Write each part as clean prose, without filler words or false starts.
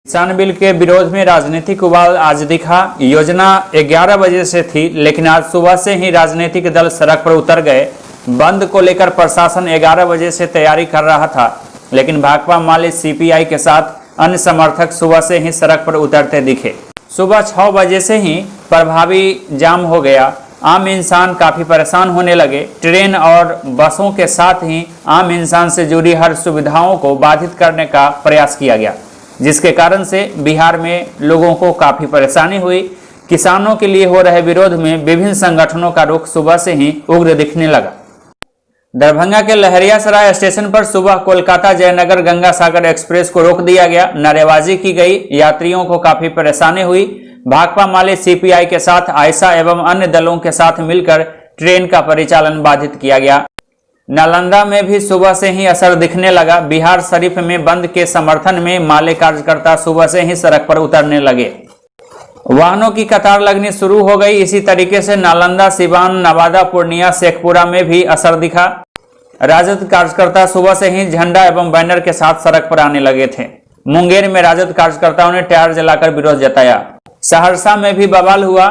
किसान बिल के विरोध में राजनीतिक उबाल आज दिखा। योजना 11 बजे से थी, लेकिन आज सुबह से ही राजनीतिक दल सड़क पर उतर गए। बंद को लेकर प्रशासन 11 बजे से तैयारी कर रहा था, लेकिन भाकपा माले सीपीआई के साथ अन्य समर्थक सुबह से ही सड़क पर उतरते दिखे। सुबह 6 बजे से ही प्रभावी जाम हो गया। आम इंसान काफी परेशान होने लगे। ट्रेन और बसों के साथ ही आम इंसान से जुड़ी हर सुविधाओं को बाधित करने का प्रयास किया गया, जिसके कारण से बिहार में लोगों को काफी परेशानी हुई। किसानों के लिए हो रहे विरोध में विभिन्न संगठनों का रुख सुबह से ही उग्र दिखने लगा। दरभंगा के लहरियासराय स्टेशन पर सुबह कोलकाता जयनगर गंगा सागर एक्सप्रेस को रोक दिया गया। नारेबाजी की गई। यात्रियों को काफी परेशानी हुई। भाकपा माले सीपीआई के साथ आयशा एवं अन्य दलों के साथ मिलकर ट्रेन का परिचालन बाधित किया गया। नालंदा में भी सुबह से ही असर दिखने लगा। बिहार शरीफ में बंद के समर्थन में माले कार्यकर्ता सुबह से ही सड़क पर उतरने लगे। वाहनों की कतार लगनी शुरू हो गई। इसी तरीके से नालंदा, सिवान, नवादा, पूर्णिया, शेखपुरा में भी असर दिखा। राजद कार्यकर्ता सुबह से ही झंडा एवं बैनर के साथ सड़क पर आने लगे थे। मुंगेर में राजद कार्यकर्ताओं ने टायर जलाकर विरोध जताया। सहरसा में भी बवाल हुआ।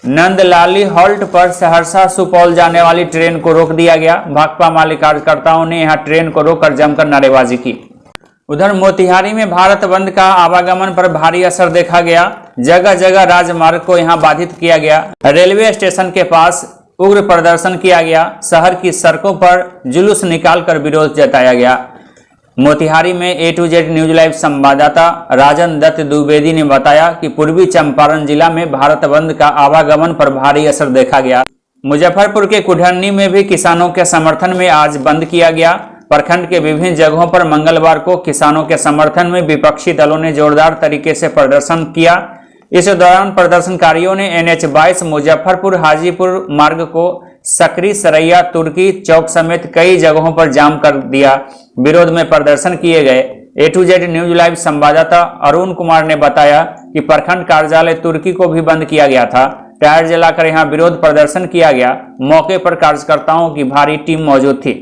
नंदलाली हॉल्ट पर सहरसा सुपौल जाने वाली ट्रेन को रोक दिया गया। भाकपा माले कार्यकर्ताओं ने यहां ट्रेन को रोककर जमकर नारेबाजी की। उधर मोतिहारी में भारत बंद का आवागमन पर भारी असर देखा गया। जगह जगह राजमार्ग को यहां बाधित किया गया। रेलवे स्टेशन के पास उग्र प्रदर्शन किया गया। शहर की सड़कों पर जुलूस निकालकर विरोध जताया गया। मोतिहारी में A to Z news live संवाददाता राजन दत्त द्विवेदी ने बताया कि पूर्वी चंपारण जिला में भारत बंद का आवागमन पर भारी असर देखा गया। मुजफ्फरपुर के कुढ़नी में भी किसानों के समर्थन में आज बंद किया गया। प्रखंड के विभिन्न जगहों पर मंगलवार को किसानों के समर्थन में विपक्षी दलों ने जोरदार तरीके से प्रदर्शन किया। इस दौरान प्रदर्शनकारियों ने NH 22 मुजफ्फरपुर हाजीपुर मार्ग को सकरी, सरैया, तुर्की चौक समेत कई जगहों पर जाम कर दिया। विरोध में प्रदर्शन किए गए। A to Z news live संवाददाता अरुण कुमार ने बताया कि प्रखंड कार्यालय तुर्की को भी बंद किया गया था। टायर जलाकर यहां विरोध प्रदर्शन किया गया। मौके पर कार्यकर्ताओं की भारी टीम मौजूद थी।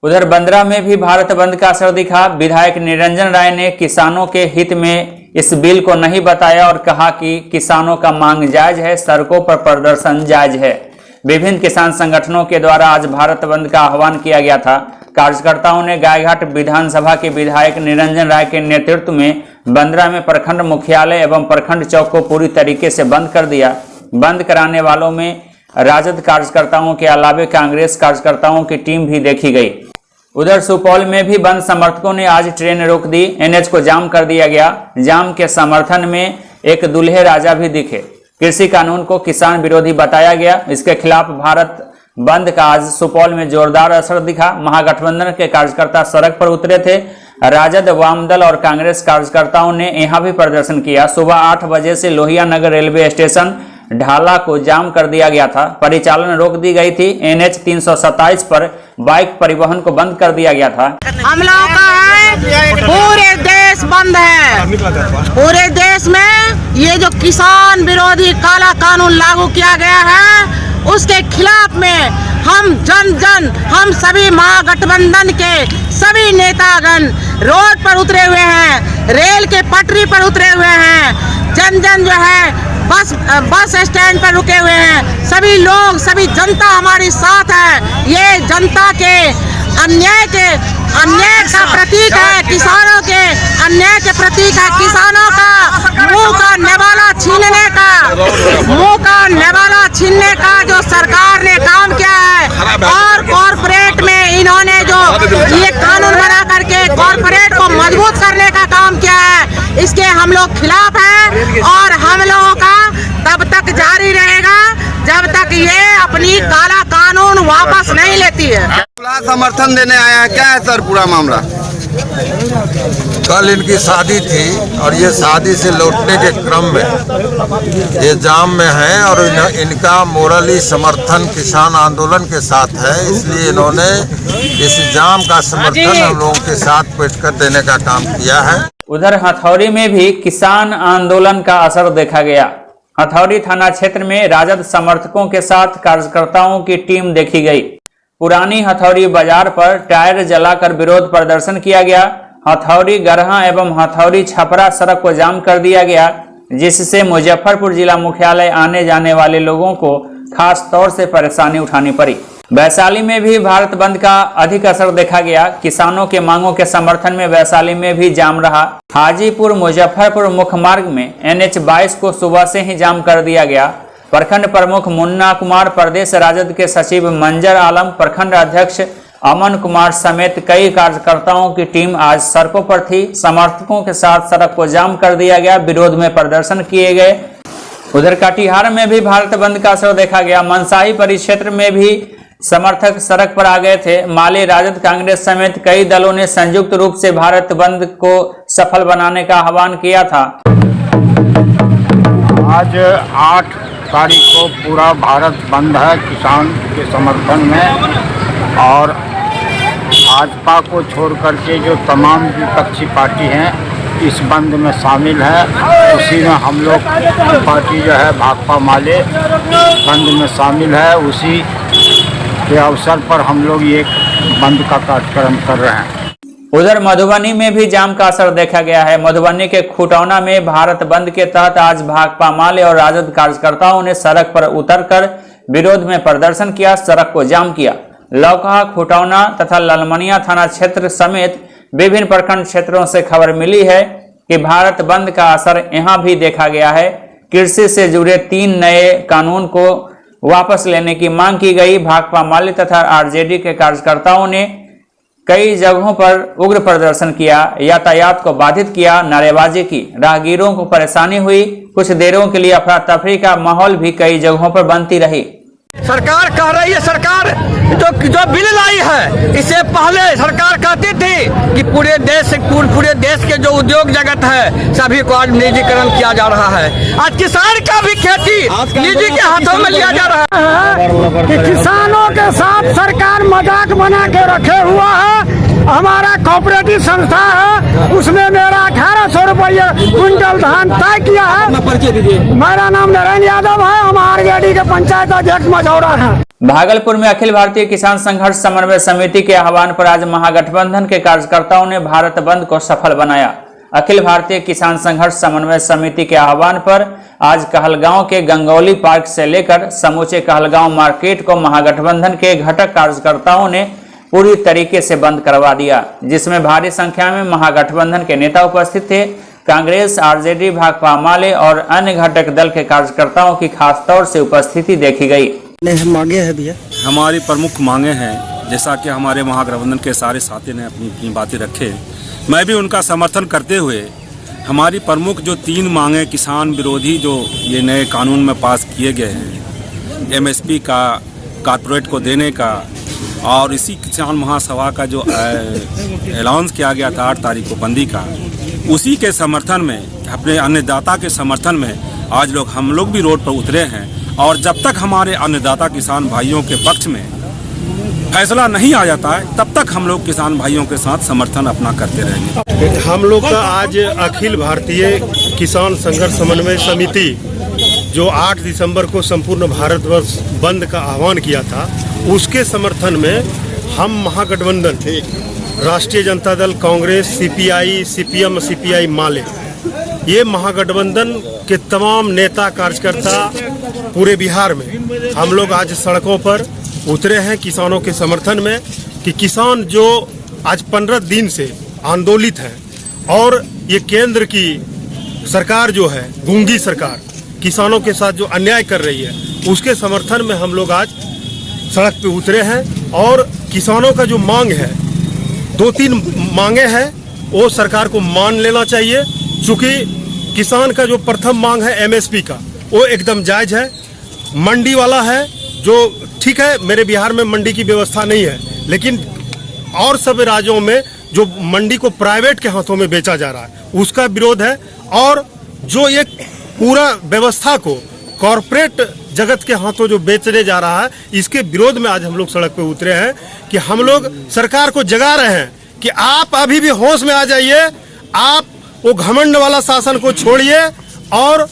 उधर बंदरा में भी भारत बंद का असर दिखा। विधायक निरंजन राय ने किसानों के हित में इस बिल को नहीं बताया और कहा कि किसानों का मांग जायज है, सड़कों पर प्रदर्शन जायज है। विभिन्न किसान संगठनों के द्वारा आज भारत बंद का आह्वान किया गया था। कार्यकर्ताओं ने गायघाट विधानसभा के विधायक निरंजन राय के नेतृत्व में बंदरा में प्रखंड मुख्यालय एवं प्रखंड चौक को पूरी तरीके से बंद कर दिया। बंद कराने वालों में राजद कार्यकर्ताओं के अलावे कांग्रेस कार्यकर्ताओं की टीम भी देखी गई। उधर सुपौल में भी बंद समर्थकों ने आज ट्रेन रोक दी। NH को जाम कर दिया गया। जाम के समर्थन में एक दूल्हे राजा भी दिखे। कृषि कानून को किसान विरोधी बताया गया। इसके खिलाफ भारत बंद का आज सुपौल में जोरदार असर दिखा। महागठबंधन के कार्यकर्ता सड़क पर उतरे थे। राजद, वामदल और कांग्रेस कार्यकर्ताओं ने यहां भी प्रदर्शन किया। सुबह 8 बजे से लोहिया नगर रेलवे स्टेशन ढाला को जाम कर दिया गया था। परिचालन रोक दी गई थी। NH 327 पर बाइक परिवहन को बंद कर दिया गया था। हम लोगों का है पूरे देश बंद है। पूरे देश में ये जो किसान विरोधी काला कानून लागू किया गया है, उसके खिलाफ में हम हम सभी महागठबंधन के सभी नेतागण रोड पर उतरे हुए हैं, रेल के पटरी पर उतरे हुए हैं। जन जो है बस स्टैंड पर रुके हुए हैं। सभी लोग, सभी जनता हमारे साथ है। ये जनता के अन्याय का प्रतीक है। किसानों के अन्याय के प्रतीक है। किसानों का मुंह का नेवाला छीनने का जो सरकार ने काम किया है, और कॉर्पोरेट में इन्होंने जो ये कानून बना करके कॉर्पोरेट को मजबूत करने का काम किया है, इसके हम लोग खिलाफ हैं। और हम लोगों का तब तक जारी रहेगा जब तक ये अपनी काला कानून वापस नहीं लेती है। समर्थन देने आया है। क्या है सर पूरा मामला? कल इनकी शादी थी और ये शादी से लौटने के क्रम में ये जाम में है और इनका मोरली समर्थन किसान आंदोलन के साथ है, इसलिए इन्होंने इस जाम का समर्थन हम लोगों के साथ बैठकर देने का काम किया है। उधर हथौड़ी में भी किसान आंदोलन का असर देखा गया। हथौड़ी थाना क्षेत्र में राजद समर्थकों के साथ कार्यकर्ताओं की टीम देखी गई। पुरानी हथौड़ी बाजार पर टायर जलाकर विरोध प्रदर्शन किया गया। हथौड़ी गरहा एवं हथौड़ी छपरा सड़क को जाम कर दिया गया, जिससे मुजफ्फरपुर जिला मुख्यालय आने जाने वाले लोगों को खास तौर से परेशानी उठानी पड़ी। वैशाली में भी भारत बंद का अधिक असर देखा गया। किसानों के मांगों के समर्थन में वैशाली में भी जाम रहा। हाजीपुर मुजफ्फरपुर मुख्य मार्ग में NH 22 को सुबह से ही जाम कर दिया गया। प्रखंड प्रमुख मुन्ना कुमार, प्रदेश राजद के सचिव मंजर आलम, प्रखंड अध्यक्ष अमन कुमार समेत कई कार्यकर्ताओं की टीम आज सड़कों पर थी। समर्थकों के साथ सड़क को जाम कर दिया गया, विरोध में प्रदर्शन किए गए। उधर कटिहार में भी भारत बंद का असर देखा गया। मनसाही परिक्षेत्र में भी समर्थक सड़क पर आ गए थे। माले, राजद, कांग्रेस समेत कई दलों ने संयुक्त रूप से भारत बंद को सफल बनाने का आह्वान किया था। आज 8 तारीख को पूरा भारत बंद है किसान के समर्थन में, और भाजपा को छोड़ करके जो तमाम विपक्षी पार्टी हैं इस बंद में शामिल है। उसी में हम लोग पार्टी जो है भाकपा माले बंद में शामिल है। उसी के अवसर पर हम लोग ये बंद का कार्यक्रम कर रहे हैं। उधर मधुबनी में भी जाम का असर देखा गया है। मधुबनी के खुटौना में भारत बंद के तहत आज भाकपा माले और राजद कार्यकर्ताओं ने सड़क पर उतरकर विरोध में प्रदर्शन किया, सड़क को जाम किया। लौकहा, खुटौना तथा लालमनिया थाना क्षेत्र समेत विभिन्न प्रखंड क्षेत्रों से खबर मिली है कि भारत बंद का असर यहां भी देखा गया है। कृषि से जुड़े 3 नए कानून को वापस लेने की मांग की गई। भाकपा माले तथा RJD के कार्यकर्ताओं ने कई जगहों पर उग्र प्रदर्शन किया, यातायात को बाधित किया, नारेबाजी की। राहगीरों को परेशानी हुई। कुछ देरों के लिए अफरा तफरी का माहौल भी कई जगहों पर बनती रही। सरकार कह रही है, सरकार जो बिल लाई है, इससे पहले सरकार कहती थी कि पूरे देश के जो उद्योग जगत है सभी को आज निजीकरण किया जा रहा है। आज किसान का भी खेती निजी के हाथों में लिया जा रहा है कि किसानों के साथ सरकार मजाक बना के रखे हुआ है। हमारा कोऑपरेटिव संस्था है, उसमें मेरा 1800 रुपये क्विंटल धान तय किया है। मेरा नाम नारायण यादव है, हम RJD के पंचायत अध्यक्ष मझौरा है। भागलपुर में अखिल भारतीय किसान संघर्ष समन्वय समिति के आह्वान पर आज महागठबंधन के कार्यकर्ताओं ने भारत बंद को सफल बनाया। अखिल भारतीय किसान संघर्ष समन्वय समिति के आह्वान पर आज कहलगांव के गंगौली पार्क से लेकर समूचे कहलगांव मार्केट को महागठबंधन के घटक कार्यकर्ताओं ने पूरी तरीके से बंद करवा दिया, जिसमें भारी संख्या में महागठबंधन के नेता उपस्थित थे। कांग्रेस, RJD, भाकपा माले और अन्य घटक दल के कार्यकर्ताओं की खास तौर से उपस्थिति देखी गई। मांगे है भैया, हमारी प्रमुख मांगे हैं, जैसा कि हमारे महागठबंधन के सारे साथी ने अपनी बातें रखे, मैं भी उनका समर्थन करते हुए हमारी प्रमुख जो 3 मांगे किसान विरोधी जो ये नए कानून में पास किए गए हैं, MSP का, कॉर्पोरेट को देने का, और इसी किसान महासभा का जो अनाउंस किया गया था 8 तारीख को बंदी का, उसी के समर्थन में, अपने अन्नदाता के समर्थन में आज हम लोग भी रोड पर उतरे हैं। और जब तक हमारे अन्नदाता किसान भाइयों के पक्ष में फैसला नहीं आ जाता है, तब तक हम लोग किसान भाइयों के साथ समर्थन अपना करते रहेंगे। हम लोग का आज अखिल भारतीय किसान संघर्ष समन्वय समिति जो 8 दिसंबर को संपूर्ण भारतवर्ष बंद का आह्वान किया था, उसके समर्थन में हम महागठबंधन राष्ट्रीय Janata Dal, Congress, CPI, CPM, CPI माले, ये महागठबंधन के तमाम नेता कार्यकर्ता पूरे बिहार में हम लोग आज सड़कों पर उतरे हैं किसानों के समर्थन में कि किसान जो आज 15 दिन से आंदोलित हैं और ये केंद्र की सरकार जो है, गूंगी सरकार, किसानों के साथ जो अन्याय कर रही है, उसके समर्थन में हम लोग आज सड़क पे उतरे हैं। और किसानों का जो मांग है, 2-3 मांगे हैं, वो सरकार को मान लेना चाहिए। चूँकि किसान का जो प्रथम मांग है MSP का, वो एकदम जायज़ है, मंडी वाला है, जो ठीक है, मेरे बिहार में मंडी की व्यवस्था नहीं है, लेकिन और सब राज्यों में जो मंडी को प्राइवेट के हाथों में बेचा जा रहा है उसका विरोध है। और जो एक पूरा व्यवस्था को कॉरपोरेट जगत के हाथों जो बेचने जा रहा है, इसके विरोध में आज हम लोग सड़क पे उतरे हैं कि हम लोग सरकार को जगा रहे हैं कि आप अभी भी होश में आ जाइए, आप वो घमंड वाला शासन को छोड़िए। और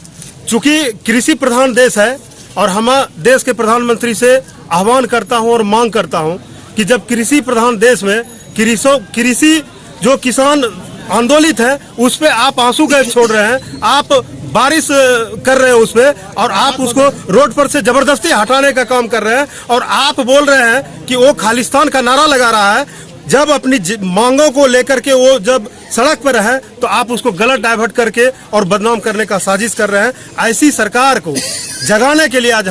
चूंकि कृषि प्रधान देश है, और हम देश के प्रधानमंत्री से आह्वान करता हूं और मांग करता हूं कि जब कृषि प्रधान देश में कृषि जो किसान आंदोलित है उस पे आप आंसू गैस छोड़ रहे हैं, आप बारिश कर रहे हैं उस पे, और आप उसको रोड पर से जबरदस्ती हटाने का काम कर रहे हैं। और आप बोल रहे हैं कि वो खालिस्तान का नारा लगा रहा है। जब अपनी मांगों को लेकर के वो जब सड़क पर है तो आप उसको गलत डाइवर्ट करके और बदनाम करने का साजिश कर रहे हैं। ऐसी सरकार को जगाने के लिए आज